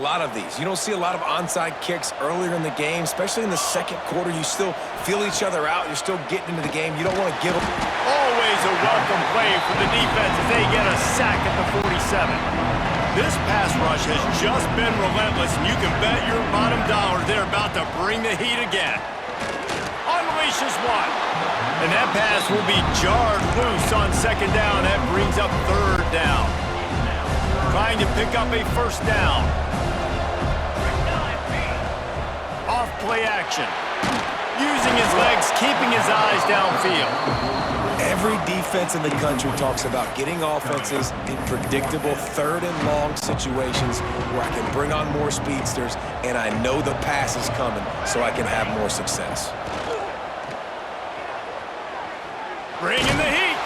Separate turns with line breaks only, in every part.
A lot of these. You don't see a lot of onside kicks earlier in the game, especially in the second quarter. You still feel each other out. You're still getting into the game. You don't want to give them.
Always a welcome play for the defense as they get a sack at the 47. This pass rush has just been relentless, and you can bet your bottom dollar they're about to bring the heat again. Unleashes one. And that pass will be jarred loose on second down. That brings up third down. Trying to pick up a first down. Off play action. Using his legs, keeping his eyes downfield.
Every defense in the country talks about getting offenses in predictable third and long situations where I can bring on more speedsters and I know the pass is coming so I can have more success.
Bringing the heat.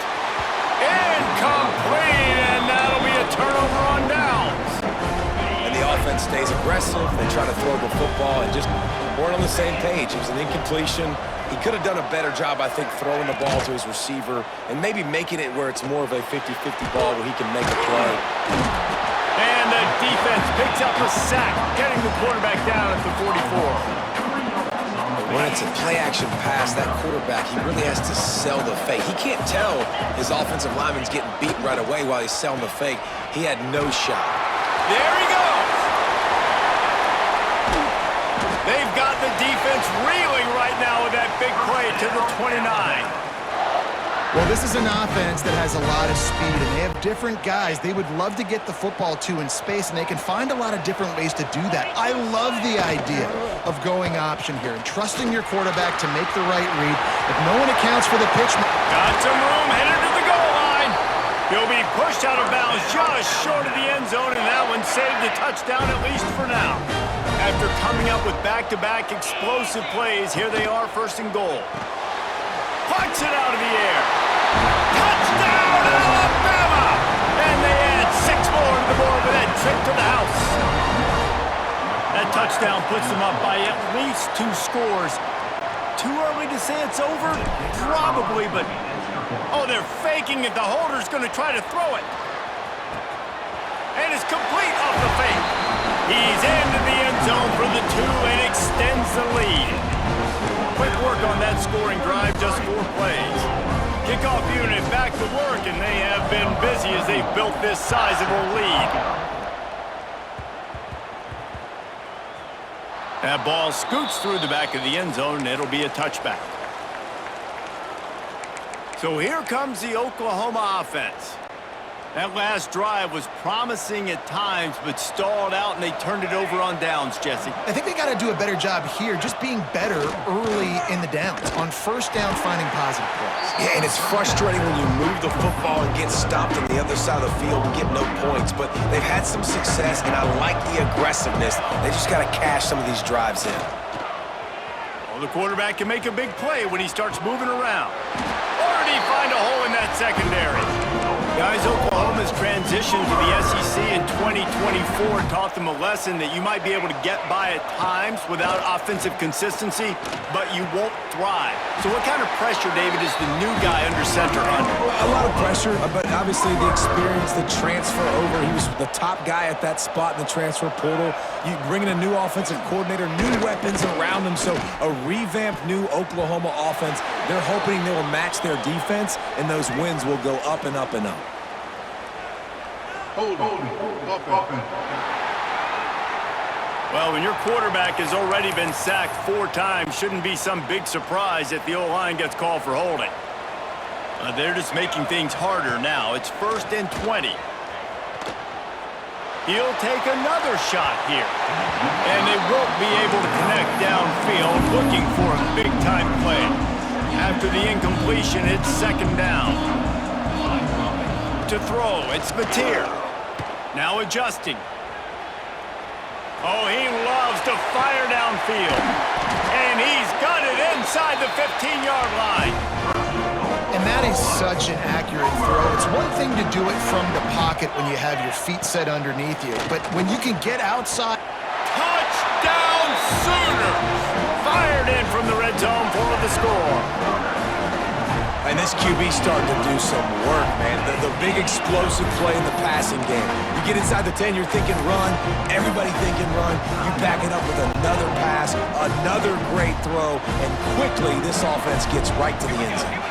Incomplete, and that'll be a turnover on downs.
And the offense stays aggressive. They try to throw the football and just weren't on the same page. It was an incompletion. He could have done a better job, I think, throwing the ball to his receiver and maybe making it where it's more of a 50-50 ball where he can make a play.
And the defense picks up a sack, getting the quarterback down at the 44.
When it's a play-action pass, that quarterback, he really has to sell the fake. He can't tell his offensive lineman's getting beat right away while he's selling the fake. He had no shot.
There he goes. They've got the defense reeling right now with that big play to the 29.
Well, this is an offense that has a lot of speed, and they have different guys they would love to get the football to in space, and they can find a lot of different ways to do that. I love the idea of going option here and trusting your quarterback to make the right read. If no one accounts for the pitch...
Got some room, headed to the goal line. He'll be pushed out of bounds just short of the end zone, and that one saved the touchdown at least for now. After coming up with back-to-back explosive plays, here they are, first and goal. Punts it out of the air. Touchdown, Alabama! And they add 6 more to the board with that trip to the house. That touchdown puts them up by at least 2 scores. Too early to say it's over? Probably, but... Oh, they're faking it. The holder's going to try to throw it. And it's complete off the fake. He's into the end zone for the 2 and extends the lead. Quick work on that scoring drive, just 4 plays. Kickoff unit back to work, and they have been busy as they've built this sizable lead. That ball scoots through the back of the end zone, and it'll be a touchback. So here comes the Oklahoma offense. That last drive was promising at times, but stalled out, and they turned it over on downs, Jesse.
I think they got to do a better job here, just being better early in the downs, on first down, finding positive plays.
Yeah, and it's frustrating when you move the football and get stopped on the other side of the field and get no points, but they've had some success, and I like the aggressiveness. They just got to cash some of these drives in.
Well, the quarterback can make a big play when he starts moving around. Or did he find a hole in that secondary? Guys, Oklahoma's transition to the SEC in 2024 taught them a lesson that you might be able to get by at times without offensive consistency, but you won't thrive. So what kind of pressure, David, is the new guy under center under?
A lot of pressure, but obviously the experience, the transfer over. He was the top guy at that spot in the transfer portal. You bring in a new offensive coordinator, new weapons around them, so a revamped new Oklahoma offense. They're hoping they will match their defense, and those wins will go up and up and up.
Well, when your quarterback has already been sacked 4 times, shouldn't be some big surprise that the O-line gets called for holding. They're just making things harder now. It's 1st and 20. He'll take another shot here. And they won't be able to connect downfield, looking for a big-time play. After the incompletion, it's 2nd down. To throw, it's Mateer. Now adjusting. Oh, he loves to fire downfield. And he's got it inside the 15-yard line.
And that is such an accurate throw. It's one thing to do it from the pocket when you have your feet set underneath you, but when you can get outside...
Touchdown Sooners! Fired in from the red zone for the score.
And this QB's starting to do some work, man. The big explosive play in the passing game. You get inside the 10, you're thinking run. Everybody thinking run. You back it up with another pass, another great throw, and quickly this offense gets right to the end zone.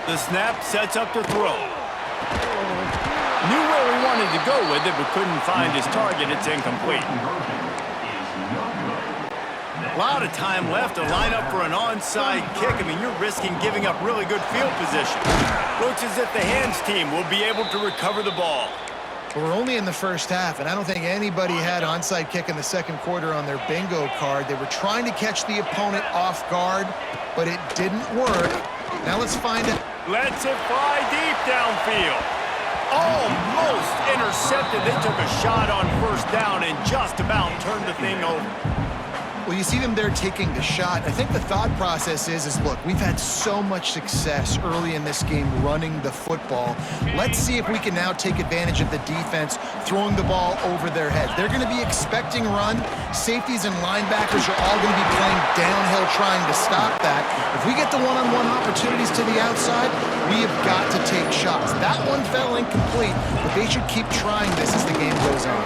The snap sets up to throw. Knew where he wanted to go with it, but couldn't find his target. It's incomplete. A lot of time left to line up for an onside kick. I mean, you're risking giving up really good field position. Looks as if the hands team will be able to recover the ball.
We're only in the first half, and I don't think anybody had onside kick in the second quarter on their bingo card. They were trying to catch the opponent off guard, but it didn't work. Now let's find out.
Lets it fly deep downfield. Almost intercepted. They took a shot on first down and just about turned the thing over.
Well, you see them there taking the shot. I think the thought process is look, we've had so much success early in this game running the football. Let's see if we can now take advantage of the defense throwing the ball over their heads. They're going to be expecting run. Safeties and linebackers are all going to be playing downhill trying to stop that. If we get the one-on-one opportunities to the outside, we have got to take shots. That one fell incomplete, but they should keep trying this as the game goes on.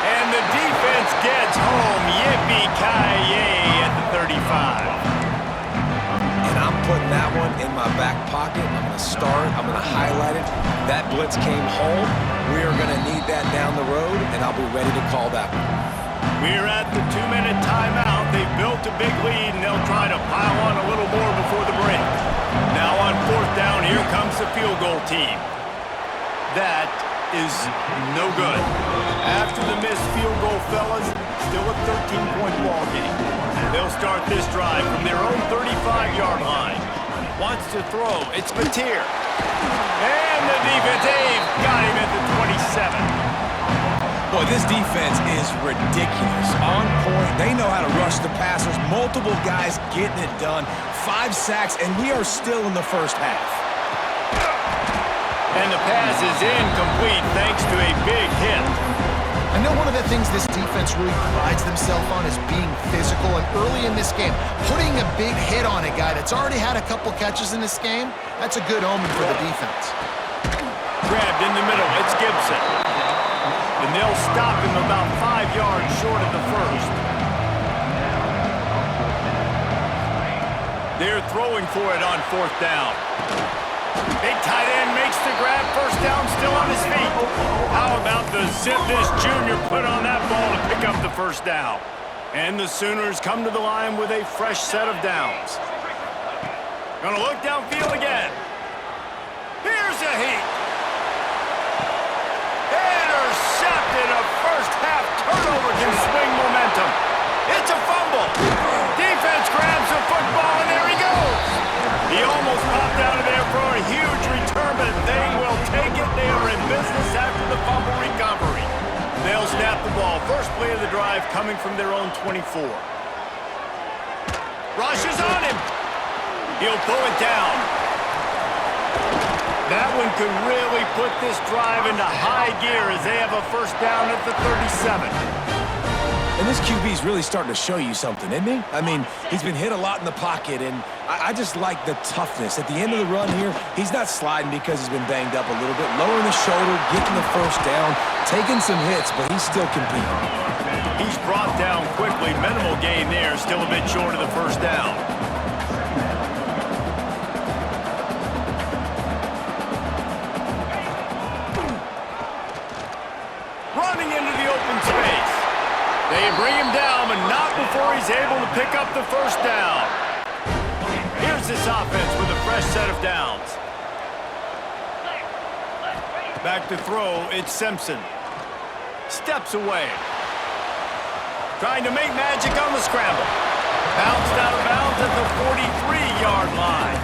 And the defense gets home. Yippee-ki-yay at the 35.
And I'm putting that one in my back pocket. I'm going to start. I'm going to highlight it. That blitz came home. We are going to need that down the road, and I'll be ready to call that one.
We're at the 2-minute timeout. They've built a big lead, and they'll try to pile on a little more before the break. Now on fourth down, here comes the field goal team. That is no good. After the missed field goal, fellas, still a 13-point ball game. They'll start this drive from their own 35-yard line. Wants to throw. It's Mateer. And the defense, Dave, got him at the 27.
Boy, this defense is ridiculous. On point. They know how to rush the passers. Multiple guys getting it done. 5 sacks, and we are still in the first half.
And the pass is incomplete thanks to a big hit.
I know one of the things this defense really prides themselves on is being physical, and early in this game, putting a big hit on a guy that's already had a couple catches in this game, that's a good omen for the defense.
Grabbed in the middle, it's Gibson. And they'll stop him about 5 yards short of the first. They're throwing for it on fourth down. Big tight end makes the grab, first down, still on his feet. How about the zip this junior put on that ball to pick up the first down? And the Sooners come to the line with a fresh set of downs. Gonna look downfield again. Here's a heat. Intercepted. A first half turnover can swing momentum. It's a fumble. Defense grabs the football and there he goes. He almost popped out of there for a huge return, but they will take it. They are in business after the fumble recovery. They'll snap the ball. First play of the drive coming from their own 24. Rush is on him. He'll pull it down. That one could really put this drive into high gear as they have a first down at the 37.
And this QB's really starting to show you something, isn't he? I mean, he's been hit a lot in the pocket, and I just like the toughness. At the end of the run here, he's not sliding because he's been banged up a little bit. Lowering the shoulder, getting the first down, taking some hits, but he's still competing.
He's brought down quickly. Minimal gain there, still a bit short of the first down. Running into the open space. They bring him down, but not before he's able to pick up the first down. Here's this offense with a fresh set of downs. Back to throw, it's Simpson. Steps away. Trying to make magic on the scramble. Bounced out of bounds at the 43-yard line.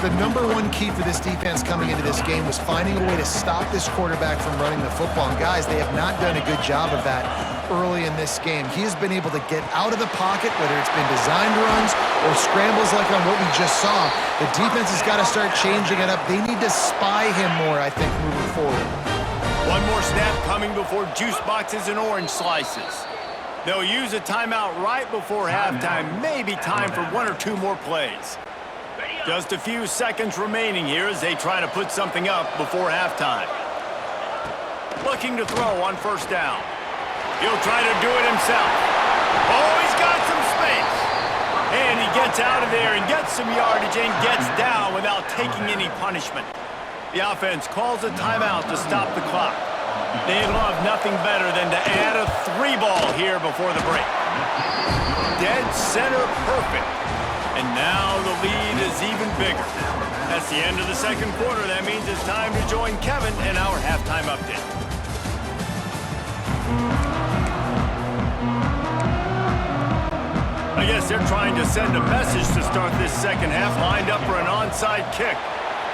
The number one key for this defense coming into this game was finding a way to stop this quarterback from running the football. And guys, they have not done a good job of that early in this game. He has been able to get out of the pocket, whether it's been designed runs or scrambles like on what we just saw. The defense has got to start changing it up. They need to spy him more, I think, moving forward.
One more snap coming before juice boxes and orange slices. They'll use a timeout right before halftime. Maybe time for 1 or 2 more plays. Just a few seconds remaining here as they try to put something up before halftime. Looking to throw on first down. He'll try to do it himself. Oh, he's got some space. And he gets out of there and gets some yardage and gets down without taking any punishment. The offense calls a timeout to stop the clock. They'd love nothing better than to add a 3-ball here before the break. Dead center perfect. And now the lead is even bigger. That's the end of the second quarter. That means it's time to join Kevin in our halftime update. I guess they're trying to send a message to start this second half, lined up for an onside kick.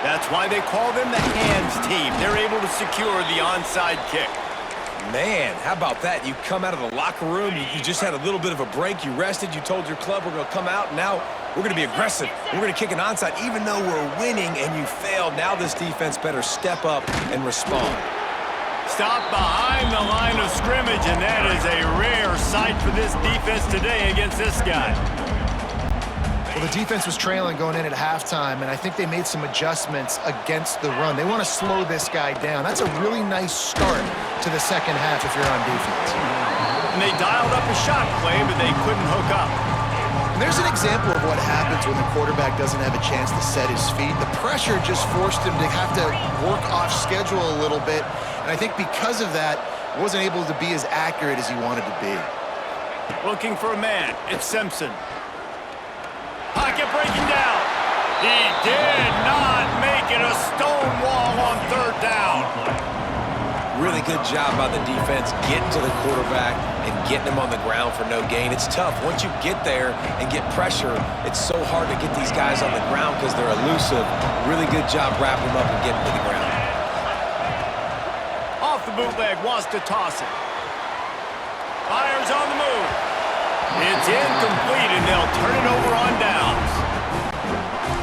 That's why they call them the hands team. They're able to secure the onside kick.
Man, how about that? You come out of the locker room, you just had a little bit of a break, you rested, you told your club we're going to come out, and now we're going to be aggressive. We're going to kick an onside, even though we're winning and you failed. Now this defense better step up and respond.
Stop behind the line of scrimmage, and that is a rare sight for this defense today against this guy.
Well, the defense was trailing going in at halftime, and I think they made some adjustments against the run. They want to slow this guy down. That's a really nice start to the second half if you're on defense.
And they dialed up a shot play, but they couldn't hook up.
And there's an example of what happens when the quarterback doesn't have a chance to set his feet. The pressure just forced him to have to work off schedule a little bit, and I think because of that, wasn't able to be as accurate as he wanted to be.
Looking for a man. It's Simpson. Pocket breaking down. He did not make it a stone wall on third down.
Really good job by the defense getting to the quarterback and getting him on the ground for no gain. It's tough. Once you get there and get pressure, it's so hard to get these guys on the ground because they're elusive. Really good job wrapping them up and getting to the ground.
Off the bootleg, wants to toss it. Fires on the move. It's incomplete, and they'll turn it over on downs.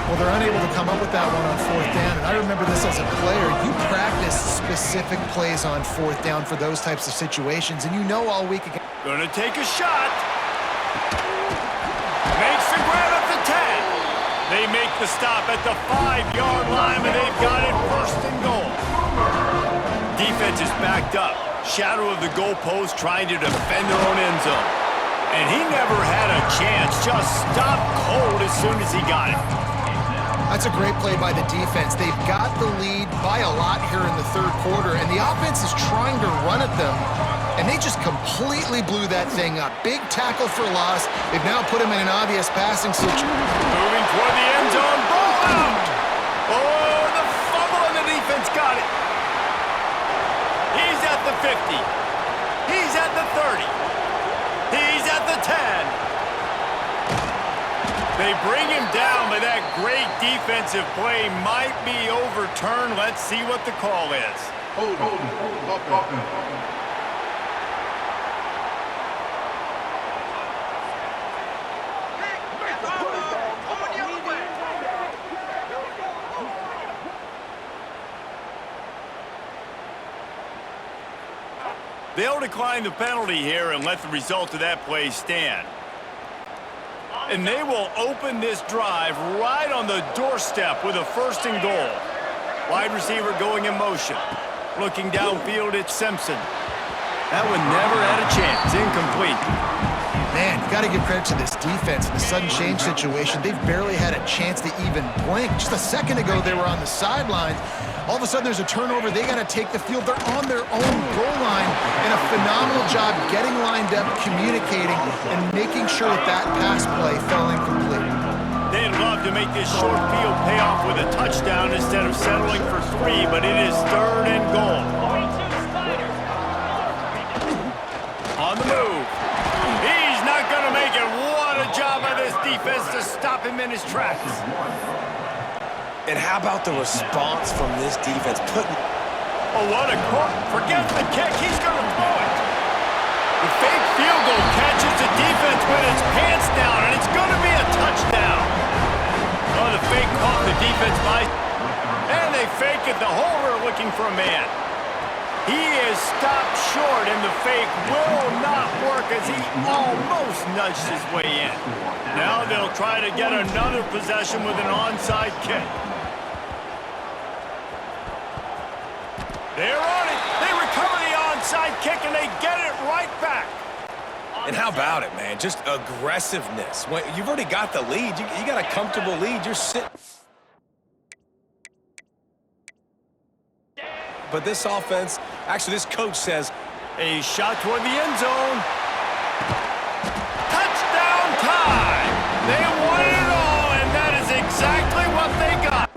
Well, they're unable to come up with that one on fourth down, and I remember this as a player. You practice specific plays on fourth down for those types of situations, and you know all week again.
Gonna take a shot. Makes the grab at the 10. They make the stop at the 5-yard line, and they've got it first and goal. Defense is backed up. Shadow of the goalpost trying to defend their own end zone. And he never had a chance. Just stopped cold as soon as he got it.
That's a great play by the defense. They've got the lead by a lot here in the third quarter, and the offense is trying to run at them, and they just completely blew that thing up. Big tackle for loss. They've now put him in an obvious passing situation.
Moving toward the end zone. Ball out! Oh, the fumble, and the defense got it. He's at the 50. He's at the 30. He's at the 10. They bring him down, but that great defensive play might be overturned. Let's see what the call is. They'll decline the penalty here and let the result of that play stand. And they will open this drive right on the doorstep with a first and goal. Wide receiver going in motion. Looking downfield, it's Simpson. That one never had a chance. Incomplete.
Man, you got to give credit to this defense. In the sudden change situation, they've barely had a chance to even blink. Just a second ago, they were on the sidelines. All of a sudden, there's a turnover. They got to take the field. They're on their own goal line, and a phenomenal job getting lined up, communicating, and making sure that that pass play fell incomplete.
They'd love to make this short field pay off with a touchdown instead of settling for 3, but it is third and goal. On the move. He's not going to make it. What a job by this defense to stop him in his tracks.
And how about the response from this defense?
Oh, what a cork. Forget the kick. He's going to throw it. The fake field goal catches the defense with its pants down, and it's going to be a touchdown. Oh, the fake caught the defense by... And they fake it. The holder looking for a man. He is stopped short, and the fake will not work as he almost nudged his way in. Now they'll try to get another possession with an onside kick. They're on it. They recover the onside kick, and they get it right back.
And how about it, man? Just aggressiveness. When you've already got the lead. You got a comfortable lead. You're sitting. But this offense, actually this coach says,
a shot toward the end zone. Touchdown time! They won it all, and that is exactly what they got.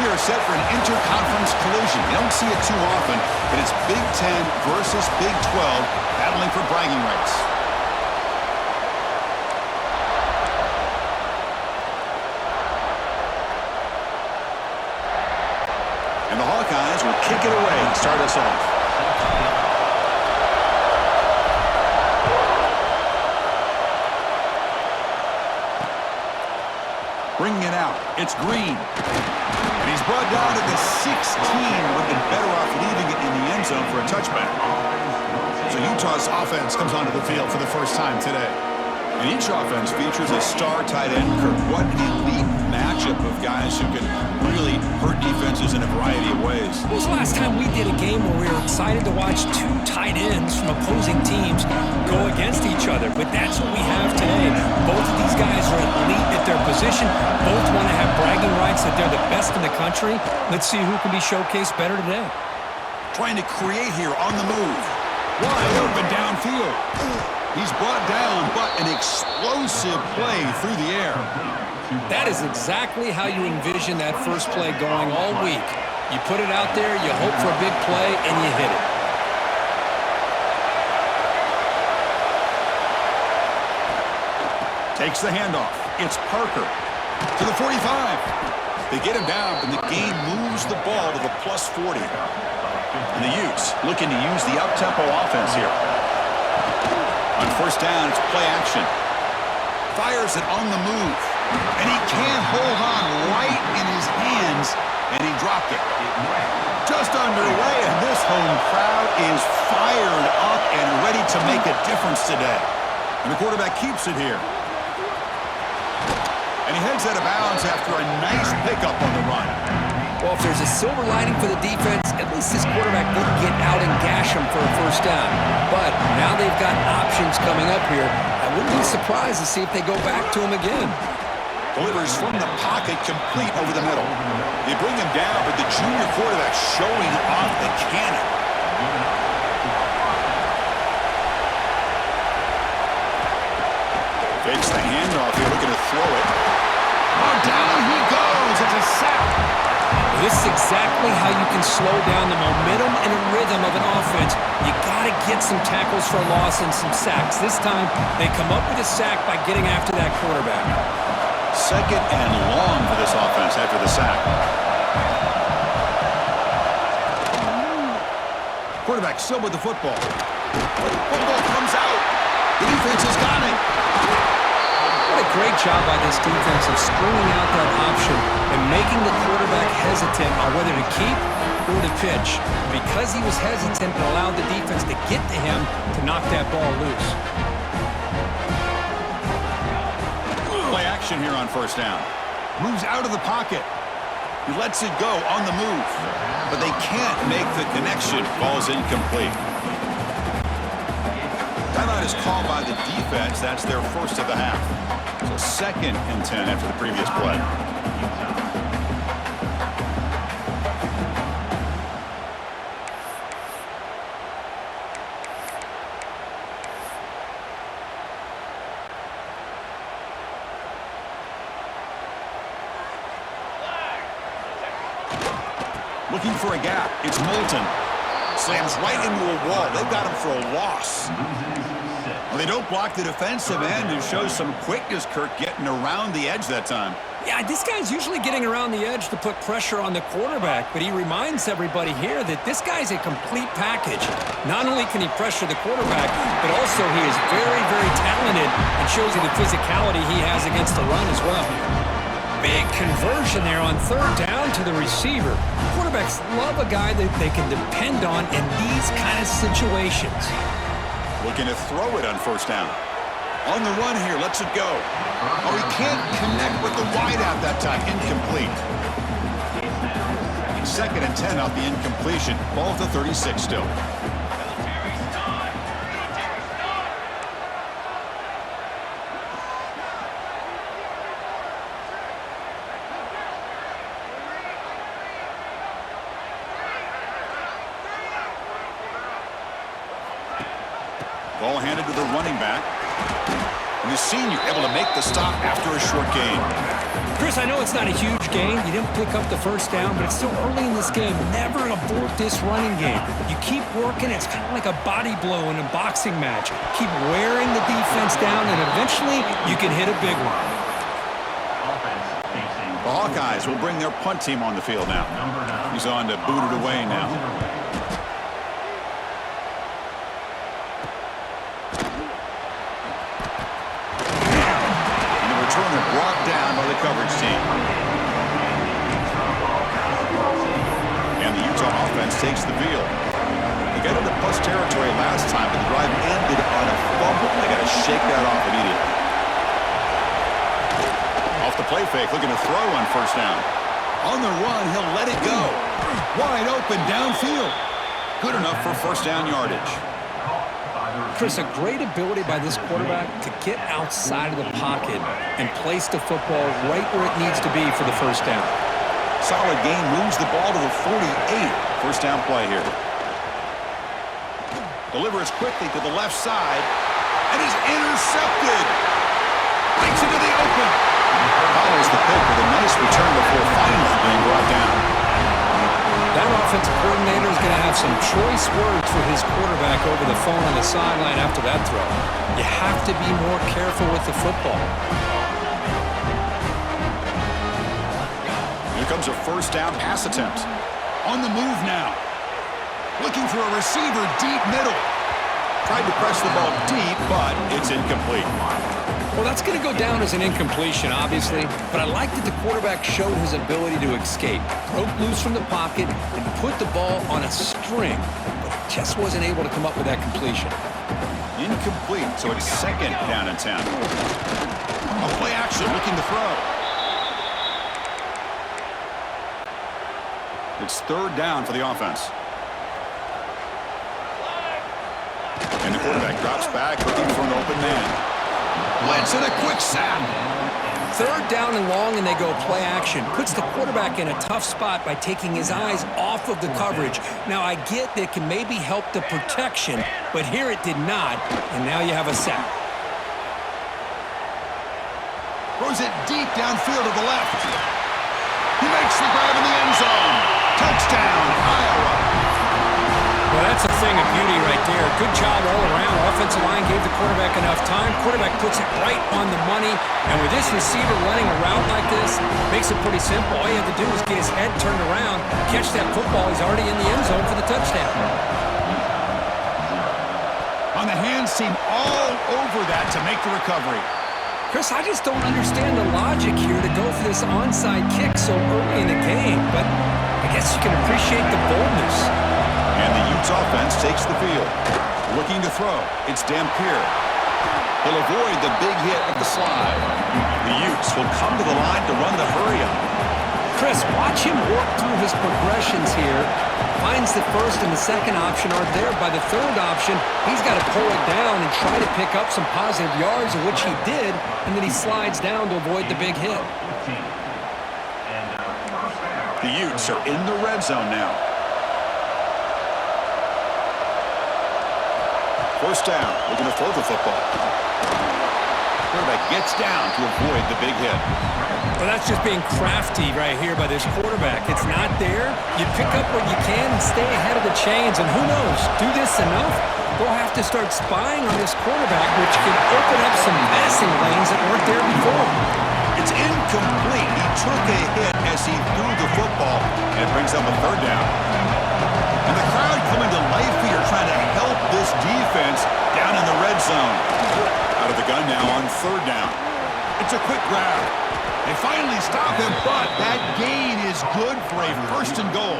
We are set for an interconference collision. You don't see it too often, but it's Big Ten versus Big 12 battling for bragging rights. And the Hawkeyes will kick it away and start us off. Bringing it out, it's Green. And he's brought down to the 16. Would have been better off leaving it in the end zone for a touchback. So Utah's offense comes onto the field for the first time today. And each offense features a star tight end. Kirk, what an elite matchup of guys who can really hurt defenses in a variety of ways.
When was the last time we did a game where we were excited to watch two tight ends from opposing teams go against each other? But that's what we have today. Both of these guys are elite at their position. Both want to have bragging rights that they're the best in the country. Let's see who can be showcased better today.
Trying to create here on the move. Wide open downfield. He's brought down, but an explosive play through the air.
That is exactly how you envision that first play going all week. You put it out there, you hope for a big play, and you hit it.
Takes the handoff. It's Parker to the 45. They get him down, and the game moves the ball to the plus 40. And the Utes looking to use the up-tempo offense here. On first down, it's play action. Fires it on the move. And he can't hold on right in his hands, and he dropped it. Just underway, and this home crowd is fired up and ready to make a difference today. And the quarterback keeps it here. And he heads out of bounds after a nice pickup on the run.
Well, if there's a silver lining for the defense, at least this quarterback didn't get out and gash him for a first down. But now they've got options coming up here. I wouldn't be surprised to see if they go back to him again.
Delivers from the pocket, complete over the middle. They bring him down, but the junior quarterback showing off the cannon. Fakes the handoff here, looking to throw it. Oh, down he goes. It's a sack.
This is exactly how you can slow down the momentum and the rhythm of an offense. You got to get some tackles for a loss and some sacks. This time, they come up with a sack by getting after that quarterback.
Second and long for this offense after the sack. Quarterback still with the football. Football comes out. The defense has got it.
What a great job by this defense of stringing out that option and making the quarterback hesitant on whether to keep or to pitch. Because he was hesitant, it allowed the defense to get to him to knock that ball loose.
Play action here on first down. Moves out of the pocket. He lets it go on the move. But they can't make the connection. Ball's incomplete. Timeout is called by the defense. That's their first of the half. So second and 10 after the previous play. Looking for a gap. It's Moulton. Slams right into a wall. They've got him for a loss. Well, they don't block the defensive end and show some quickness, Kirk, getting around the edge that time.
Yeah, this guy's usually getting around the edge to put pressure on the quarterback, but he reminds everybody here that this guy's a complete package. Not only can he pressure the quarterback, but also he is very, very talented and shows you the physicality he has against the run as well. Big conversion there on third down to the receiver. Quarterbacks love a guy that they can depend on in these kind of situations.
Looking to throw it on first down. On the run here, lets it go. Oh, he can't connect with the wideout that time. Incomplete. Second and 10 off the incompletion. Ball at the 36 still. Ball handed to the running back. And the senior able to make the stop after a short gain.
Chris, I know it's not a huge gain. You didn't pick up the first down, but it's still early in this game. Never abort this running game. You keep working. It's kind of like a body blow in a boxing match. Keep wearing the defense down, and eventually you can hit a big one.
The Hawkeyes will bring their punt team on the field now. He's on to boot it away now. Brought down by the coverage team. And the Utah offense takes the field. They got into plus territory last time, but the drive ended on a fumble. They got to shake that off immediately. Off the play fake, looking to throw on first down. On the run, he'll let it go. Wide open downfield. Good enough for first down yardage.
Chris, a great ability by this quarterback to get outside of the pocket and place the football right where it needs to be for the first down.
Solid gain, moves the ball to the 48. First down play here. Delivers quickly to the left side, and is intercepted. Breaks into the open. Follows the pick with a nice return before finally being brought down.
That offensive coordinator is going to have some choice words for his quarterback over the phone on the sideline after that throw. You have to be more careful with the football.
Here comes a first down pass attempt. On the move now. Looking for a receiver deep middle. Tried to press the ball deep, but it's incomplete.
Well, that's going to go down as an incompletion, obviously, but I like that the quarterback showed his ability to escape. Broke loose from the pocket and put the ball on a string, but just wasn't able to come up with that completion.
Incomplete, so it's second down and 10. A play action, looking to throw. It's third down for the offense. And the quarterback drops back, looking for an open man. Blitz and a quick sack.
Third down and long, and they go play action. Puts the quarterback in a tough spot by taking his eyes off of the coverage. Now, I get that it can maybe help the protection, but here it did not, and now you have a sack.
Throws it deep downfield to the left. He makes the grab in the end zone. Touchdown, Iowa.
Well, that's a thing of beauty right there. Good job all around. Offensive line gave the quarterback enough time. Quarterback puts it right on the money. And with this receiver running a route like this, makes it pretty simple. All you have to do is get his head turned around, catch that football. He's already in the end zone for the touchdown.
On the hands team all over that to make the recovery.
Chris, I just don't understand the logic here to go for this onside kick so early in the game. But I guess you can appreciate the boldness.
And the Utes offense takes the field. Looking to throw. It's Dampier. He'll avoid the big hit of the slide. The Utes will come to the line to run the hurry-up.
Chris, watch him work through his progressions here. Finds the first and the second option aren't there. By the third option, he's got to pull it down and try to pick up some positive yards, of which he did, and then he slides down to avoid the big hit.
The Utes are in the red zone now. First down, looking to throw the football. Quarterback gets down to avoid the big hit.
Well, that's just being crafty right here by this quarterback. It's not there. You pick up what you can and stay ahead of the chains. And who knows, do this enough, they'll have to start spying on this quarterback, which can open up some passing lanes that weren't there before.
It's incomplete. He took a hit as he threw the football, and it brings up a third down. And the crowd coming to life here trying to help this defense down in the red zone. Out of the gun now on third down. It's a quick grab. They finally stop him, but that gain is good for a first and goal.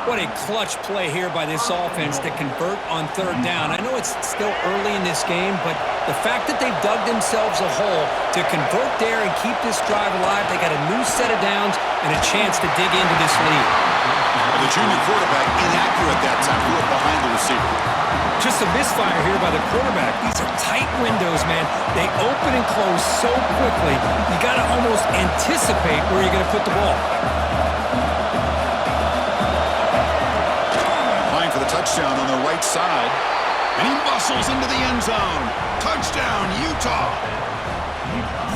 What a clutch play here by this offense to convert on third down. I know it's still early in this game, but the fact that they've dug themselves a hole to convert there and keep this drive alive, they got a new set of downs and a chance to dig into this lead.
The junior quarterback inaccurate that time, threw it behind the receiver.
Just a misfire here by the quarterback. These are tight windows, man. They open and close so quickly. You got to almost anticipate where you're going to put the ball.
Line for the touchdown on the right side. And he muscles into the end zone. Touchdown, Utah.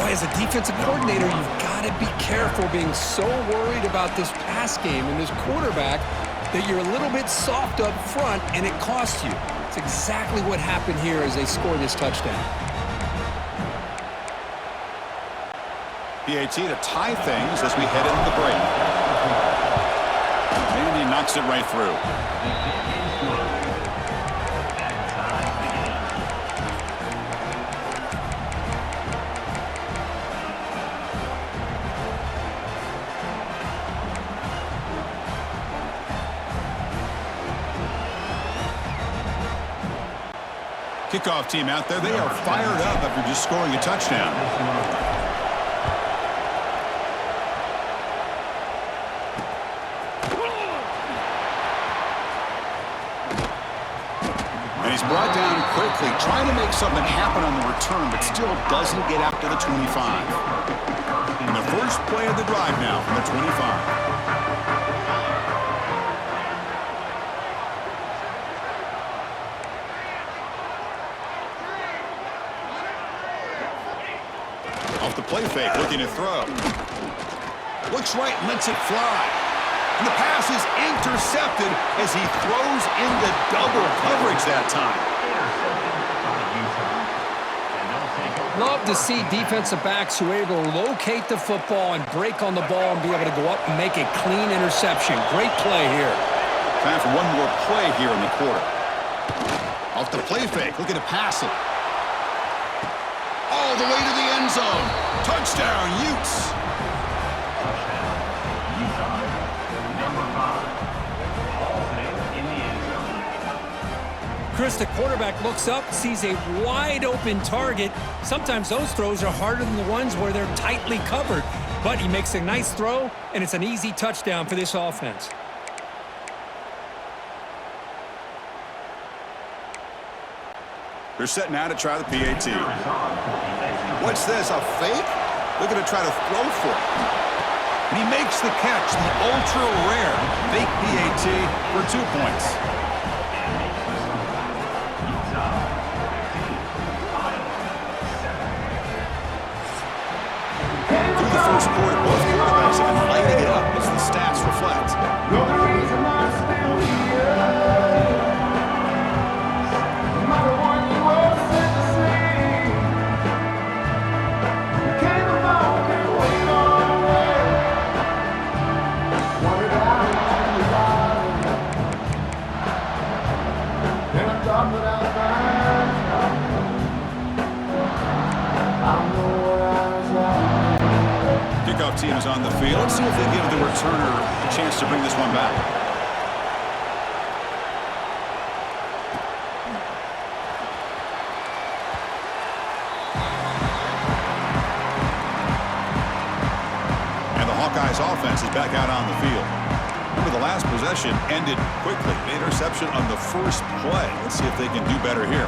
Boy, as a defensive coordinator, you've got to be careful being so worried about this pass game and this quarterback that you're a little bit soft up front and it costs you. It's exactly what happened here as they score this touchdown.
PAT to tie things as we head into the break. And he knocks it right through. Kickoff team out there, they are fired up after just scoring a touchdown. And he's brought down quickly, trying to make something happen on the return, but still doesn't get out to the 25. And the first play of the drive now from the 25. Off the play fake, looking to throw. Looks right, lets it fly. And the pass is intercepted as he throws into double coverage that time.
Love to see defensive backs who are able to locate the football and break on the ball and be able to go up and make a clean interception. Great play here.
Time for one more play here in the quarter. Off the play fake, looking to pass it. All the way to the end zone. Touchdown, Utes.
Chris, the quarterback looks up, sees a wide open target. Sometimes those throws are harder than the ones where they're tightly covered. But he makes a nice throw, and it's an easy touchdown for this offense. They're setting out to try the PAT.
What's this, a fake? Looking to try to throw for it. And he makes the catch, the ultra-rare fake PAT for 2 points. Through the first quarter, both quarterbacks have been lighting it up as the stats reflect. Kickoff team is on the field. Let's see if they give the returner a chance to bring this one back. And the Hawkeyes offense is back out on the field. Remember, the last possession ended quickly. An interception on the first play. Let's see if they can do better here.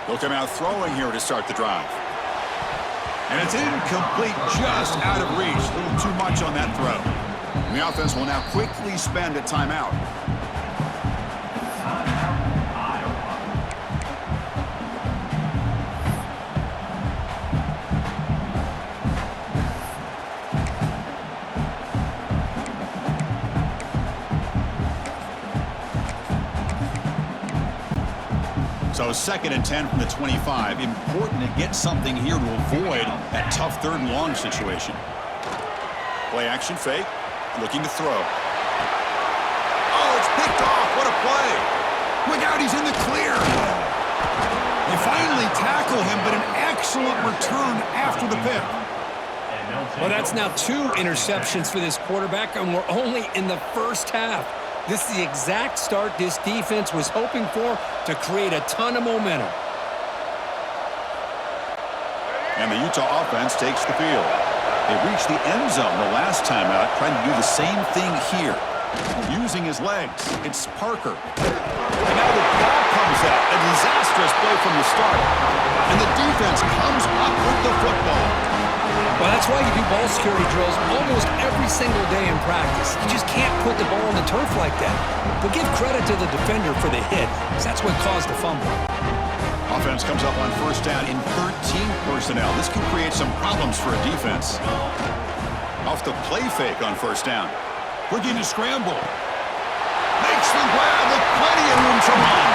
They'll come out throwing here to start the drive. And it's incomplete, just out of reach. A little too much on that throw. And the offense will now quickly spend a timeout. So 2nd and 10 from the 25. Important to get something here to avoid that tough 3rd and long situation. Play action fake. Looking to throw. Oh, it's picked off. What a play. Look out, he's in the clear. They finally tackle him, but an excellent return after the pick.
Well, that's now 2 interceptions for this quarterback, and we're only in the first half. This is the exact start this defense was hoping for to create a ton of momentum.
And the Utah offense takes the field. They reached the end zone the last time out, trying to do the same thing here. Using his legs, it's Parker. And now the ball comes out. A disastrous play from the start. And the defense comes up with the football.
Well, that's why you do ball security drills almost every single day in practice. You just can't put the ball on the turf like that. But give credit to the defender for the hit, because that's what caused the fumble.
Offense comes up on 1st down in 13 personnel. This can create some problems for a defense. Off the play fake on 1st down. Looking to scramble. Makes the grab with plenty of room to run.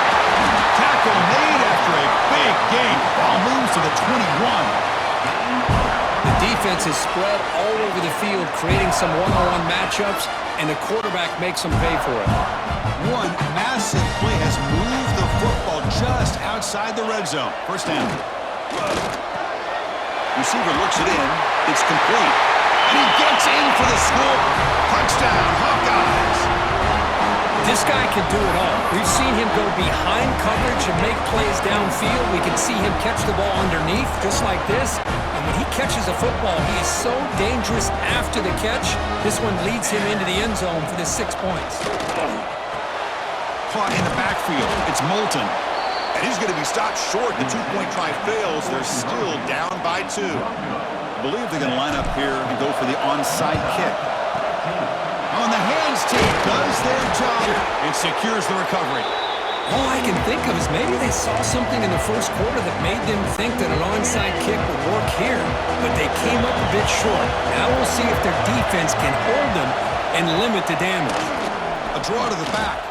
Tackle made after a big gain. Ball moves to the 21.
The defense is spread all over the field, creating some one-on-one matchups, and the quarterback makes them pay for it.
One massive play has moved the football just outside the red zone. 1st down. Receiver looks it in. It's complete. And he gets in for the score. Touchdown, Hawkeyes.
This guy can do it all. We've seen him go behind coverage and make plays downfield. We can see him catch the ball underneath, just like this. And when he catches a football, he is so dangerous after the catch. This one leads him into the end zone for the 6 points.
Caught in the backfield. It's Moulton. And he's going to be stopped short. The 2-point try fails. They're still down by 2. I believe they're going to line up here and go for the onside kick. On the hands team does their job. It secures the recovery.
All I can think of is maybe they saw something in the first quarter that made them think that an onside kick would work here, but they came up a bit short. Now we'll see if their defense can hold them and limit the damage.
A draw to the back.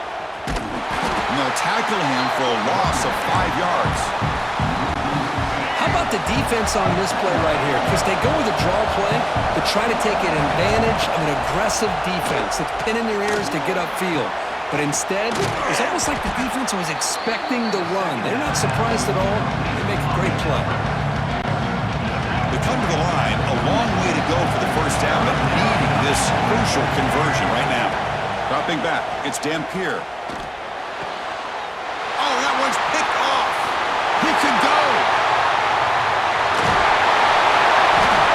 And they'll tackle him for a loss of 5 yards.
How about the defense on this play right here? Because they go with a draw play to try to take an advantage of an aggressive defense that's pinning their ears to get upfield. But instead, it's almost like the defense was expecting the run. They're not surprised at all. They make a great play.
They come to the line, a long way to go for the 1st down, but needing this crucial conversion right now. Dropping back, it's Dampier. Oh, that one's picked off. He can go.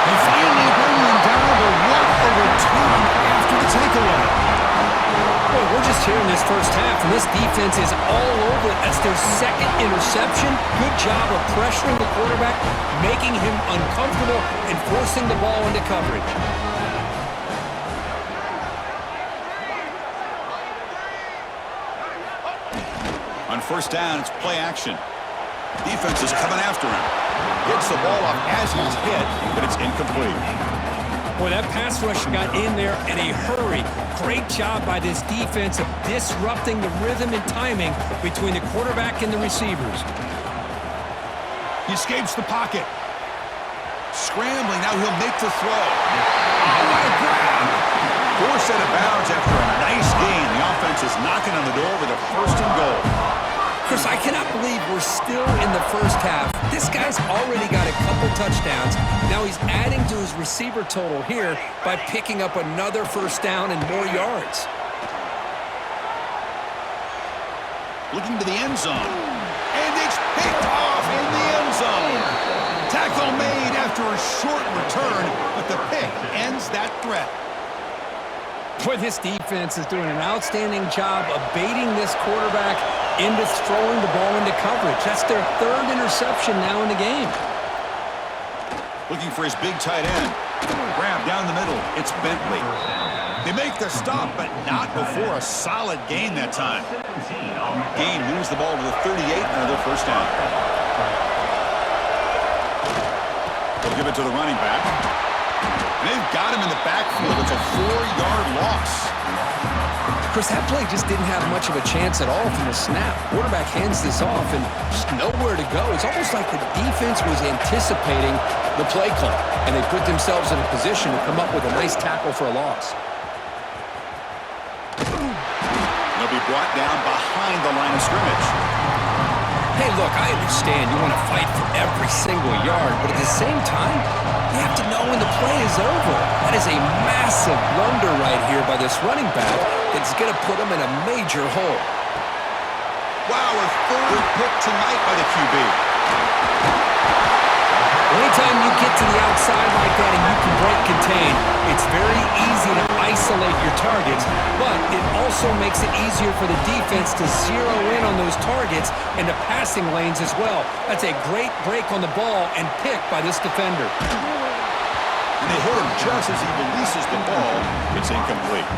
They finally bring him down to 1 over 2
here in this first half, and this defense is all over it. That's their second interception. Good job of pressuring the quarterback, making him uncomfortable, and forcing the ball into coverage.
On first down, it's play action. Defense is coming after him. Gets the ball off as he's hit, but it's incomplete.
Boy, that pass rush got in there in a hurry. Great job by this defense of disrupting the rhythm and timing between the quarterback and the receivers.
He escapes the pocket. Scrambling, now he'll make the throw. Oh, what a grab! Forced out of bounds after a nice gain. The offense is knocking on the door with a first and goal.
Chris, I cannot believe we're still in the first half. This guy's already got a couple touchdowns. Now he's adding to his receiver total here by picking up another first down and more yards.
Looking to the end zone. And it's picked off in the end zone. Tackle made after a short return, but the pick ends that threat.
Boy, this defense is doing an outstanding job of baiting this quarterback into throwing the ball into coverage. That's their third interception now in the game.
Looking for his big tight end. Grab down the middle. It's Bentley. They make the stop, but not before a solid gain that time. Gain moves the ball to the 38, another first down. They'll give it to the running back. And they've got him in the backfield. It's a 4-yard loss.
Chris, that play just didn't have much of a chance at all from the snap. Quarterback hands this off and just nowhere to go. It's almost like the defense was anticipating the play call, and they put themselves in a position to come up with a nice tackle for a loss.
They'll be brought down behind the line of scrimmage.
Hey, look, I understand you want to fight for every single yard, but at the same time, you have to know when the play is over. That is a massive blunder right here by this running back that's going to put him in a major hole.
Wow, a third pick tonight by the QB.
Anytime you get to the outside like that and you can break contain, it's very easy to isolate your targets, but it also makes it easier for the defense to zero in on those targets in the passing lanes as well. That's a great break on the ball and pick by this defender.
And they hit him just as he releases the ball. It's incomplete.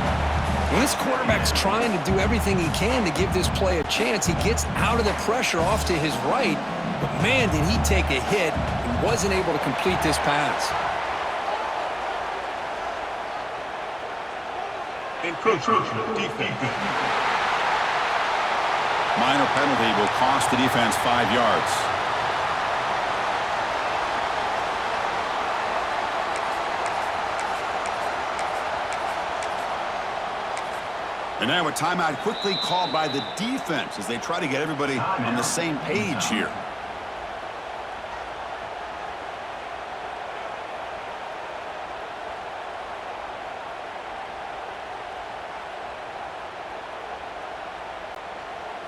When this quarterback's trying to do everything he can to give this play a chance, he gets out of the pressure off to his right, but man, did he take a hit and wasn't able to complete this pass.
Defense. Minor penalty will cost the defense 5 yards. And now a timeout quickly called by the defense as they try to get everybody on the same page here.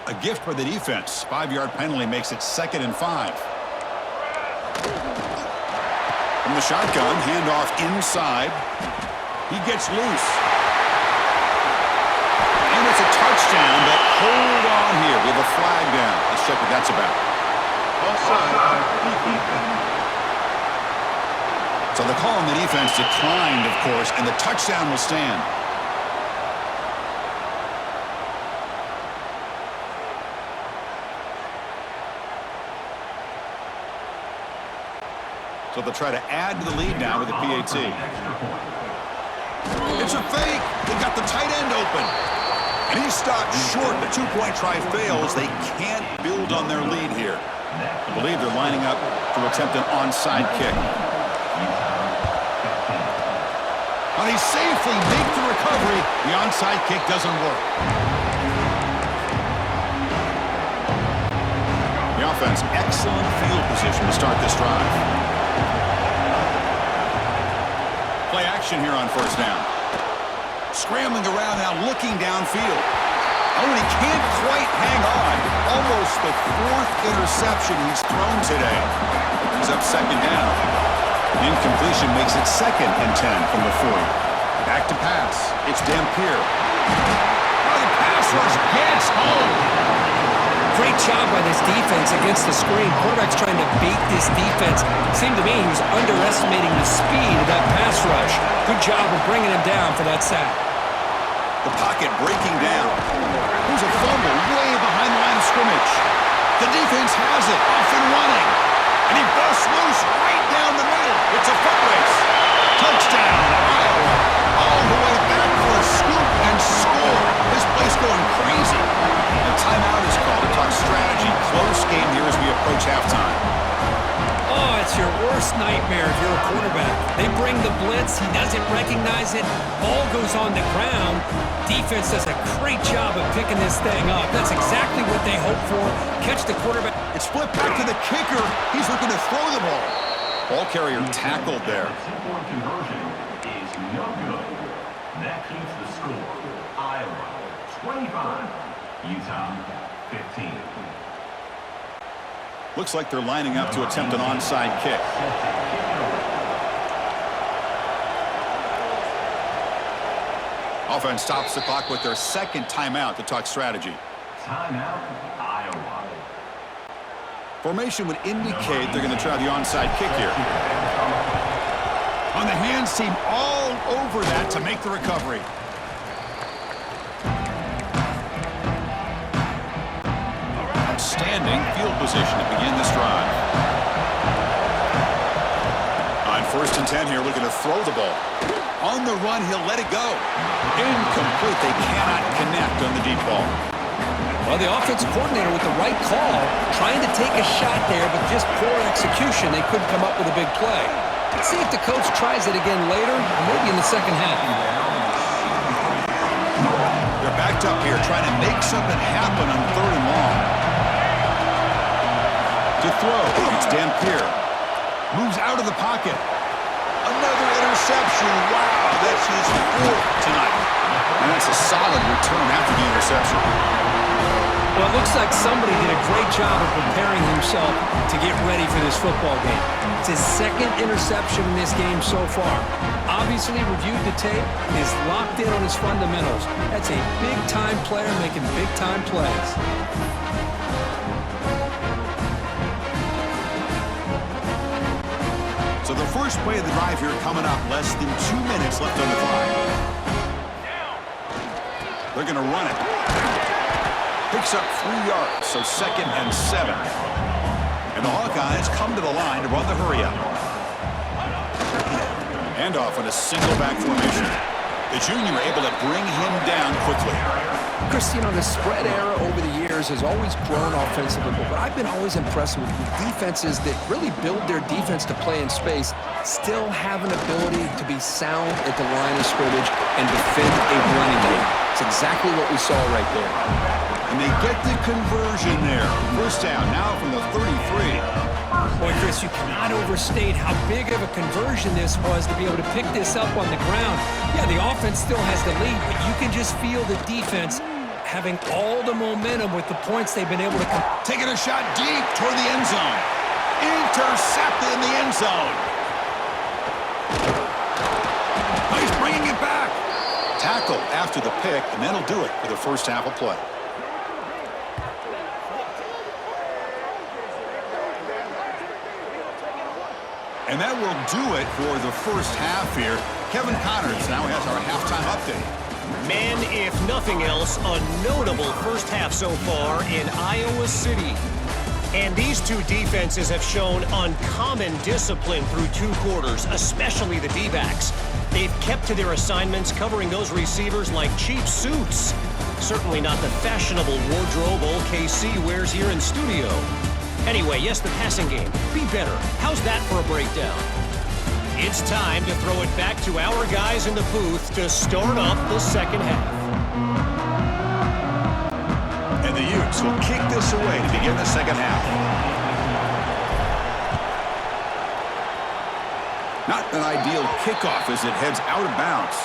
A gift for the defense. 5-yard penalty makes it 2nd and 5. From the shotgun, handoff inside. He gets loose. And it's a touchdown, but hold on here. We have a flag down. Let's check what that's about. So the call on the defense declined, of course, and the touchdown will stand. So they'll try to add to the lead now with the PAT. It's a fake. They got the tight end open. And he's stopped short. The 2-point try fails. They can't build on their lead here. I believe they're lining up to attempt an onside kick. Well, they safely make the recovery. The onside kick doesn't work. The offense, excellent field position to start this drive. Play action here on first down. Scrambling around now, looking downfield. Oh, and he can't quite hang on. Almost the 4th interception he's thrown today. He's up 2nd down. Incompletion makes it 2nd and 10 from the 40. Back to pass. It's Dampier. Oh, the pass pass rush gets home.
Great job by this defense against the screen. Quarterback's trying to beat this defense. Seemed to me he was underestimating the speed of that pass rush. Good job of bringing him down for that sack.
The pocket breaking down. There's a fumble way behind the line of scrimmage. The defense has it, off and running. And he busts loose right down the middle. It's a foot race. Touchdown, Iowa. All the way back for a scoop and score. This place going crazy. The timeout is called to talk strategy. Close game here as we approach halftime.
Oh, it's your worst nightmare if you're a quarterback. They bring the blitz. He doesn't recognize it. Ball goes on the ground. Defense does a great job of picking this thing up. That's exactly what they hope for. Catch the quarterback.
It's flipped back to the kicker. He's looking to throw the ball. Ball carrier tackled there.
Two-point conversion is no good. That keeps the score. Iowa 25, Utah 15.
Looks like they're lining up to attempt an onside kick. Offense stops the clock with their second timeout to talk strategy.
Timeout, Iowa.
Formation would indicate they're going to try the onside kick here. On the hands team all over that to make the recovery. Outstanding field position to begin this drive. On 1st and 10 here, looking to throw the ball. On the run, he'll let it go. Incomplete. They cannot connect on the deep ball.
Well, the offensive coordinator with the right call, trying to take a shot there, but just poor execution. They couldn't come up with a big play. Let's see if the coach tries it again later, or maybe in the second half.
They're backed up here, trying to make something happen on 3rd and long. To throw, it's Dampier. Moves out of the pocket. Another interception. Wow, that's his 4th tonight. And that's a solid return after the interception.
Well, it looks like somebody did a great job of preparing himself to get ready for this football game. It's his 2nd interception in this game so far. Obviously reviewed the tape, is locked in on his fundamentals. That's a big-time player making big-time plays.
So the first play of the drive here coming up. Less than 2 minutes left on the clock. They're going to run it. Picks up 3 yards, so 2nd and 7. And the Hawkeyes come to the line to run the hurry up. Handoff in a single back formation. The junior able to bring him down quickly.
Chris, you know, the spread era over the years has always grown offensively, but I've been always impressed with defenses that really build their defense to play in space, still have an ability to be sound at the line of scrimmage and defend a running game. It's exactly what we saw right there.
And they get the conversion there. 1st down now from the 33.
Boy, Chris, you cannot overstate how big of a conversion this was to be able to pick this up on the ground. Yeah, the offense still has the lead, but you can just feel the defense having all the momentum with the points they've been able to come.
Taking a shot deep toward the end zone. Intercepted in the end zone. He's bringing it back. Tackle after the pick, and that'll do it for the first half of play. And that will do it for the first half here. Kevin Connors now has our halftime update.
Man, if nothing else, a notable first half so far in Iowa City. And these two defenses have shown uncommon discipline through 2 quarters, especially the D-backs. They've kept to their assignments, covering those receivers like cheap suits. Certainly not the fashionable wardrobe old KC wears here in studio. Anyway, yes, the passing game. Be better. How's that for a breakdown? It's time to throw it back to our guys in the booth to start up the second half.
And the Utes will kick this away to begin the second half. Not an ideal kickoff as it heads out of bounds.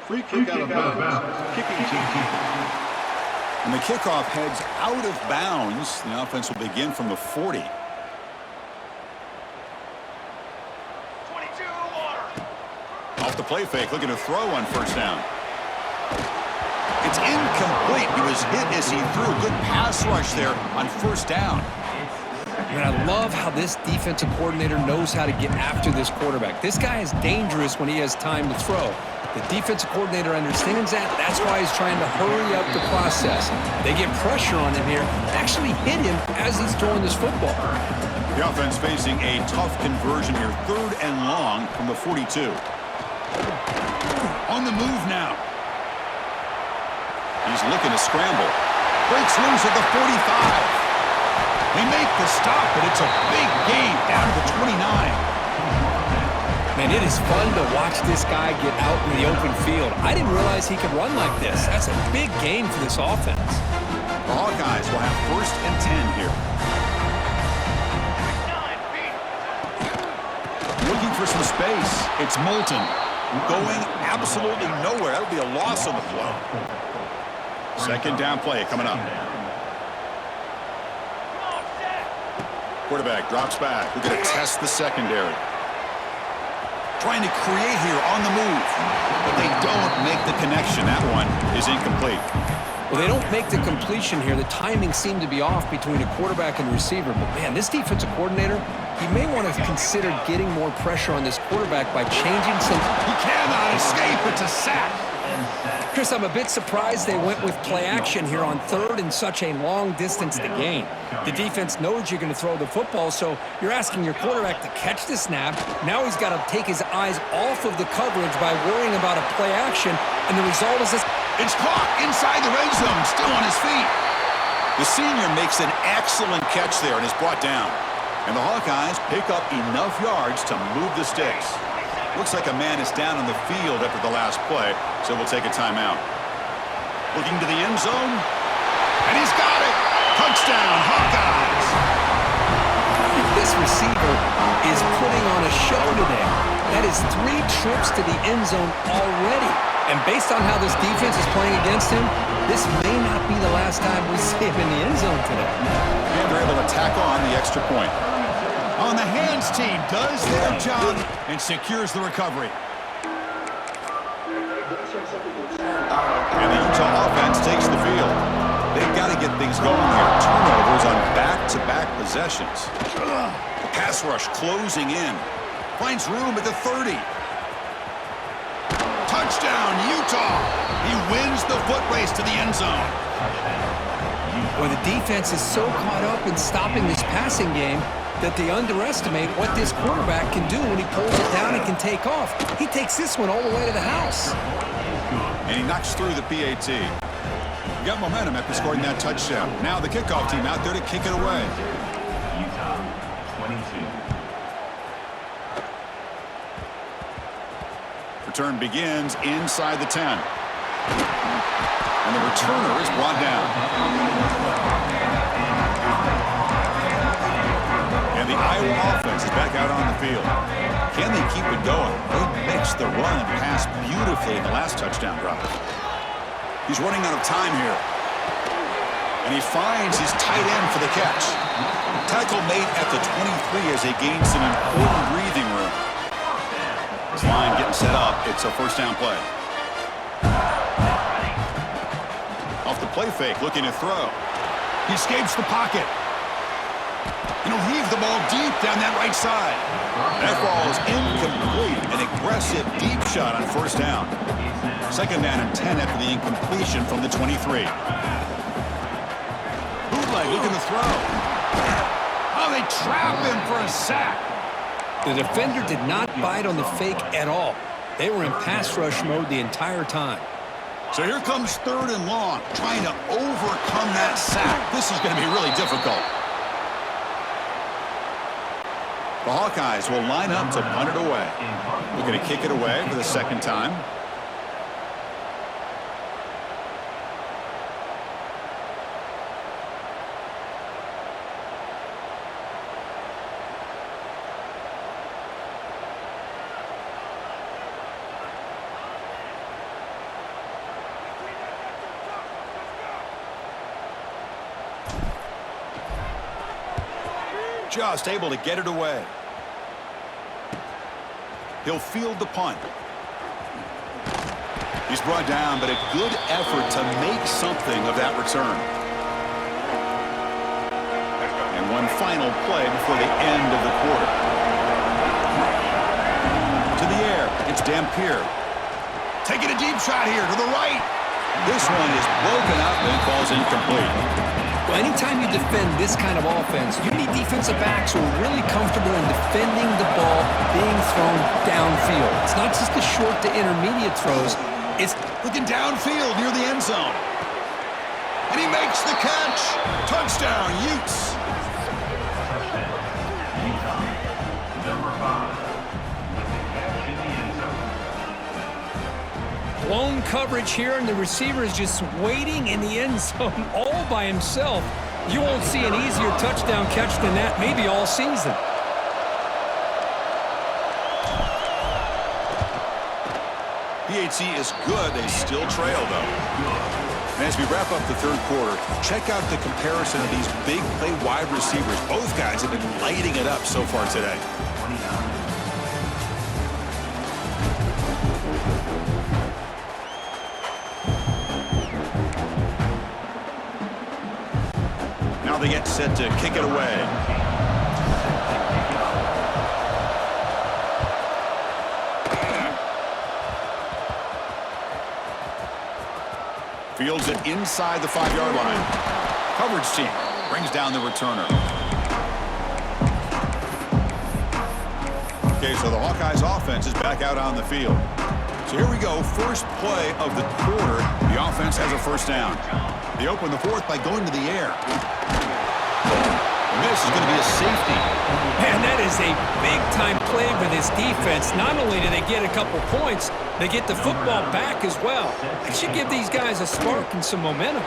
Free kick out of bounds. Kicking team.
And the kickoff heads out of bounds. The offense will begin from the 40.
22
Off the play fake, looking to throw on 1st down. It's incomplete. He was hit as he threw a good pass rush there on first down.
And I love how this defensive coordinator knows how to get after this quarterback. This guy is dangerous when he has time to throw. The defensive coordinator understands that. That's why he's trying to hurry up the process. They get pressure on him here, actually hit him as he's throwing this football.
The offense facing a tough conversion here. 3rd and long from the 42. On the move now. He's looking to scramble. Breaks loose at the 45. They make the stop, but it's a big gain down to the 29.
Man, it is fun to watch this guy get out in the open field. I didn't realize he could run like this. That's a big gain for this offense.
The Hawkeyes will have 1st and 10 here. Looking for some space. It's Moulton. Going absolutely nowhere. That'll be a loss on the play. 2nd down play coming up. Quarterback drops back. We're going to test the secondary. Trying to create here on the move. But they don't make the connection. That one is incomplete.
Well, they don't make the completion here. The timing seemed to be off between a quarterback and receiver. But, man, this defensive coordinator, he may want to consider getting more pressure on this quarterback by changing some...
He cannot escape. It's a sack.
Chris, I'm a bit surprised they went with play action here on 3rd and such a long distance to gain. The defense knows you're going to throw the football, so you're asking your quarterback to catch the snap. Now he's got to take his eyes off of the coverage by worrying about a play action, and the result is this.
It's caught inside the red zone, still on his feet. The senior makes an excellent catch there and is brought down. And the Hawkeyes pick up enough yards to move the sticks. Looks like a man is down on the field after the last play, so we'll take a timeout. Looking to the end zone, and he's got it! Touchdown, Hawkeyes!
This receiver is putting on a show today. That is 3 trips to the end zone already. And based on how this defense is playing against him, this may not be the last time we see him in the end zone today.
And they're able to tack on the extra point. On the hands team does their job and secures the recovery. And the Utah offense takes the field. They've got to get things going here. Turnovers on back-to-back possessions. The pass rush closing in. Finds room at the 30. Touchdown, Utah! He wins the foot race to the end zone.
Well, the defense is so caught up in stopping this passing game that they underestimate what this quarterback can do when he pulls it down and can take off. He takes this one all the way to the house.
And he knocks through the PAT. He got momentum after scoring that touchdown. Now the kickoff team out there to kick it away.
Utah, 22.
Return begins inside the 10. And the returner is brought down. And the Iowa offense is back out on the field. Can they keep it going? They mixed the run and pass beautifully in the last touchdown drive. He's running out of time here. And he finds his tight end for the catch. Tackle made at the 23 as they gain some important breathing room. This line getting set up. It's a first down play. Off the play fake, looking to throw. He escapes the pocket. And he'll heave the ball deep down that right side. That ball is incomplete. An aggressive deep shot on first down. Second down and 10 after the incompletion from the 23. Bootleg looking to throw. Oh, they trap him for a sack.
The defender did not bite on the fake at all. They were in pass rush mode the entire time.
So here comes 3rd and long, trying to overcome that sack. This is going to be really difficult. The Hawkeyes will line up to punt it away. They're going to kick it away for the second time. Just able to get it away. He'll field the punt. He's brought down, but a good effort to make something of that return. And one final play before the end of the quarter. To the air, it's Dampier. Taking a deep shot here to the right. This one is broken up and falls incomplete.
Well, anytime you defend this kind of offense, you need defensive backs who are really comfortable in defending the ball being thrown downfield. It's not just the short to intermediate throws. It's
looking downfield near the end zone. And he makes the catch. Touchdown, Utes.
Number 5. With the catch in the end zone.
blown coverage here, and the receiver is just waiting in the end zone all by himself. You won't see an easier touchdown catch than that maybe all season.
PHC is good. They still trail, though. And as we wrap up the third quarter, check out the comparison of these big play wide receivers. Both guys have been lighting it up so far today. Now they get set to kick it away. Fields it inside the 5-yard line. Coverage team brings down the returner. Okay, so the Hawkeyes offense is back out on the field. So here we go, first play of the quarter. The offense has a first down. They open the fourth by going to the air. And this is going to be a safety.
Man, that is a big-time play for this defense. Not only do they get a couple points, they get the football back as well. It should give these guys a spark and some momentum.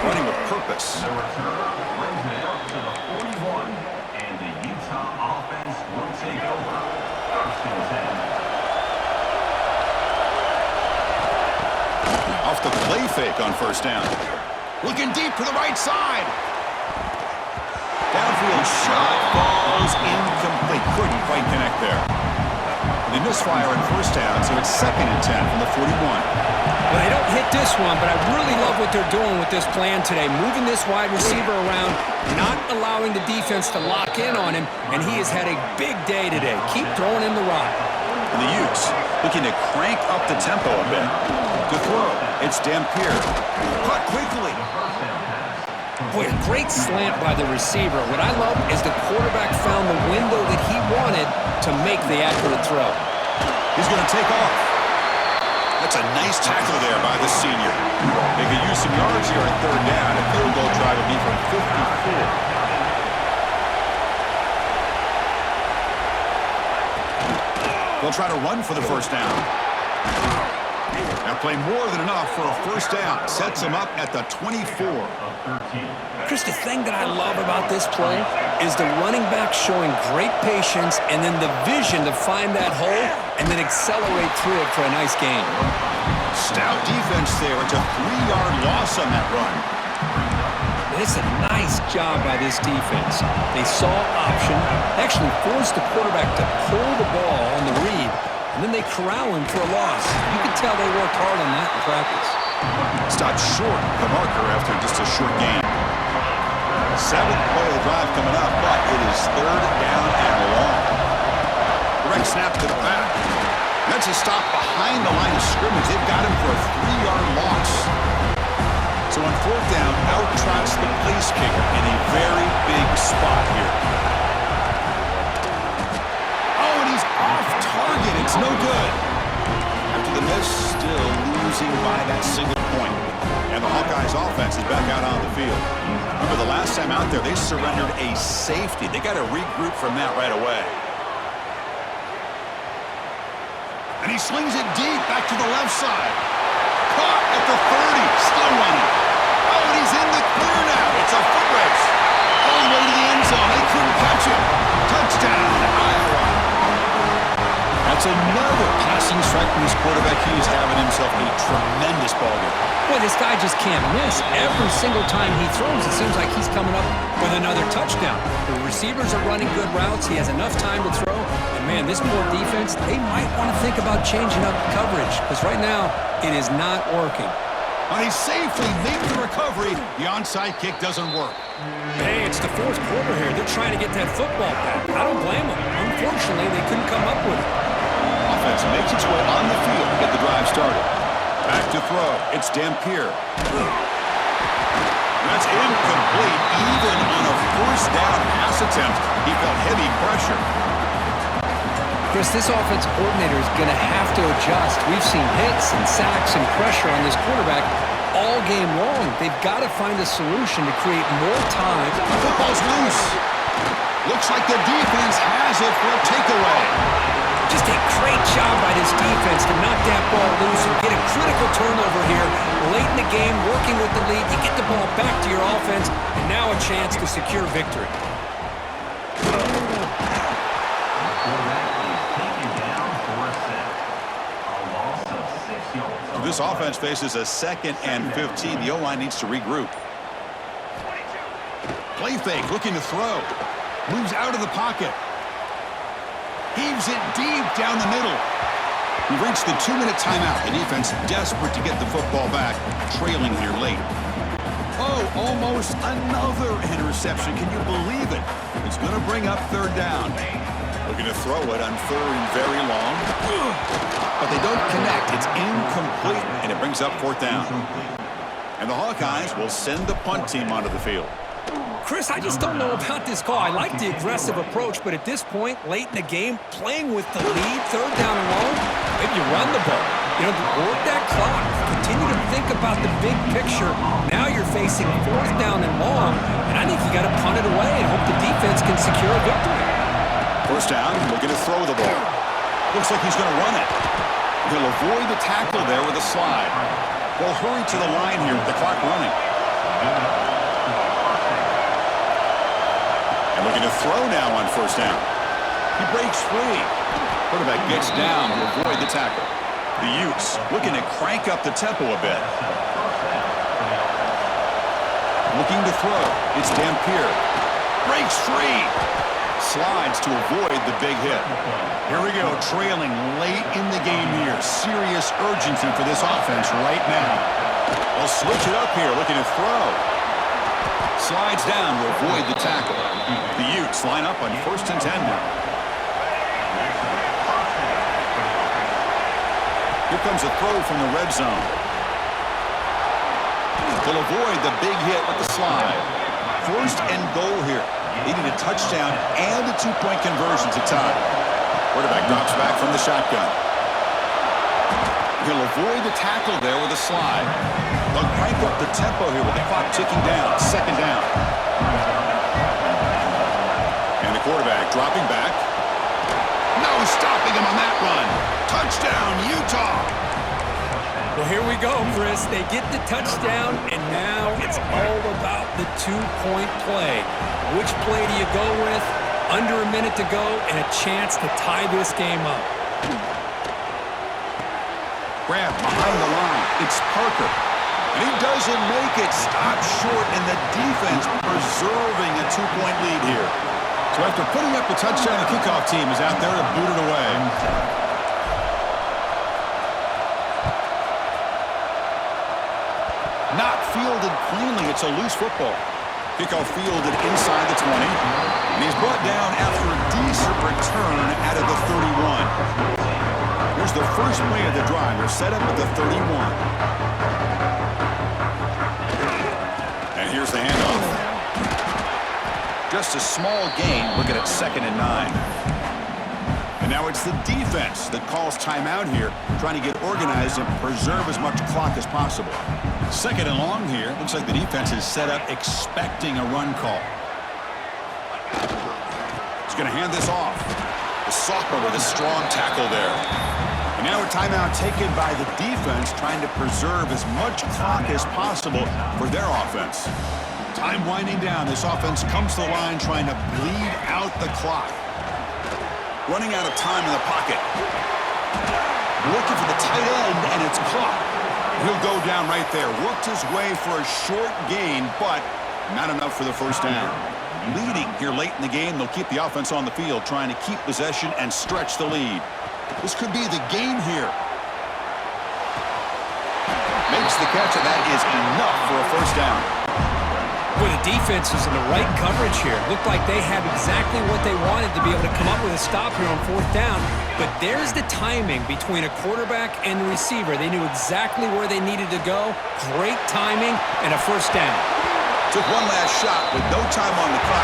Running with purpose.
The returner brings it up to the 41, and the Utah offense will take over. First and 10.
Off the play fake on first down. Looking deep to the right side. Downfield shot falls incomplete. Couldn't quite connect there. And they misfire on first down, so it's 2nd and 10 from the 41.
Well, they don't hit this one, but I really love what they're doing with this plan today. Moving this wide receiver around, not allowing the defense to lock in on him, and he has had a big day today. Keep throwing him the rock.
And the Utes looking to crank up the tempo a bit. To throw, it's Dampier. Caught quickly.
Boy, a great slant by the receiver. What I love is the quarterback found the window that he wanted to make the accurate throw.
He's going to take off. That's a nice tackle there by the senior. They could use some yards here on third down. A field goal try will be from 54. They'll try to run for the first down. Now play more than enough for a first down. Sets him up at the 24.
Chris, the thing that I love about this play is the running back showing great patience and then the vision to find that hole and then accelerate through it for a nice gain.
Stout defense there. It's a 3-yard loss on that run.
It's a nice job by this defense. They saw option, actually forced the quarterback to pull the ball on the read, and then they corral him for a loss. You can tell they worked hard on that in practice.
Stopped short the marker after just a short game. 7th play of the drive coming up, but it is 3rd down and long. Direct snap to the back. That's a stop behind the line of scrimmage. They've got him for a 3-yard loss. So on 4th down, out trots the place kicker in a very big spot here. Oh, and he's off target. It's no good. After the miss, still losing by that single point. And the Hawkeyes offense is back out on the field. Remember, the last time out there, they surrendered a safety. They got to regroup from that right away. And he slings it deep back to the left side. Caught at the 30, still running. Oh, and he's in the clear now. It's a foot race. All the way to the end zone. They couldn't catch him. Touchdown, Iowa. That's another pass seems right from this quarterback. He is having himself a tremendous ball game.
Boy, this guy just can't miss. Every single time he throws, it seems like he's coming up with another touchdown. The receivers are running good routes. He has enough time to throw. And, man, this poor defense, they might want to think about changing up coverage because right now it is not working.
And he safely made the recovery. The onside kick doesn't work.
Hey, it's the fourth quarter here. They're trying to get that football back. I don't blame them. Unfortunately, they couldn't come up with it.
Offense makes its way on the field to get the drive started. Back to throw. It's Dampier. That's incomplete. Even on a first down pass attempt, he felt heavy pressure.
Chris, this offensive coordinator is going to have to adjust. We've seen hits and sacks and pressure on this quarterback all game long. They've got to find a solution to create more time.
The football's loose. Looks like the defense has it for a takeaway.
Just a great job by this defense to knock that ball loose and get a critical turnover here late in the game, working with the lead. You get the ball back to your offense, and now a chance to secure victory.
This offense faces a 2nd and 15. The O-line needs to regroup. Play fake, looking to throw. Moves out of the pocket. Heaves it deep down the middle. We've reached the 2-minute timeout. The defense desperate to get the football back, trailing here late. Oh, almost another interception. Can you believe it? It's going to bring up 3rd down. Looking to throw it on 3rd and very long. But they don't connect. It's incomplete, and it brings up 4th down. And the Hawkeyes will send the punt team onto the field.
Chris, I just don't know about this call. I like the aggressive approach, but at this point, late in the game, playing with the lead, 3rd down and long, maybe you run the ball. You know, work that clock. Continue to think about the big picture. Now you're facing 4th down and long, and I think you got to punt it away and hope the defense can secure a victory.
1st down, looking to throw the ball. Looks like he's going to run it. He'll avoid the tackle there with a slide. They'll hurry to the line here with the clock running. And looking to throw now on 1st down. He breaks free. Quarterback gets down to avoid the tackle. The Utes looking to crank up the tempo a bit. Looking to throw. It's Dampier. Breaks free. Slides to avoid the big hit. Here we go, trailing late in the game here. Serious urgency for this offense right now. They'll switch it up here, looking to throw. Slides down to avoid the tackle. The Utes line up on 1st and 10 now. Here comes a throw from the red zone. They'll avoid the big hit with the slide. 1st and goal here. They need a touchdown and a 2-point conversion to tie. Quarterback drops back from the shotgun. He'll avoid the tackle there with a slide. They'll crank up the tempo here with the clock ticking down. 2nd down. And the quarterback dropping back. No stopping him on that run. Touchdown, Utah.
Well, here we go, Chris. They get the touchdown, and now it's all about the 2-point play. Which play do you go with? Under a minute to go, and a chance to tie this game up.
Grab behind the line. It's Parker. And he doesn't make it. Stopped short, and the defense preserving a 2-point lead here. So after putting up the touchdown, the kickoff team is out there to boot it away. Not fielded cleanly. It's a loose football. Kickoff fielded inside the 20. And he's brought down after a decent return out of the 31. Here's the first play of the drive. They're set up at the 31. And here's the handoff. Just a small gain. Look at it, 2nd and 9. And now it's the defense that calls timeout here, trying to get organized and preserve as much clock as possible. 2nd and long here. Looks like the defense is set up expecting a run call. He's going to hand this off. The sophomore with a strong tackle there. And now a timeout taken by the defense, trying to preserve as much clock as possible for their offense. Time winding down. This offense comes to the line trying to bleed out the clock. Running out of time in the pocket. Looking for the tight end, and it's caught. He'll go down right there. Worked his way for a short gain, but not enough for the first down. Leading here late in the game, they'll keep the offense on the field, trying to keep possession and stretch the lead. This could be the game here. Makes the catch, and that is enough for a first down.
Boy, the defense is in the right coverage here. Looked like they had exactly what they wanted to be able to come up with a stop here on fourth down. But there's the timing between a quarterback and the receiver. They knew exactly where they needed to go. Great timing and a first down.
Took one last shot with no time on the clock.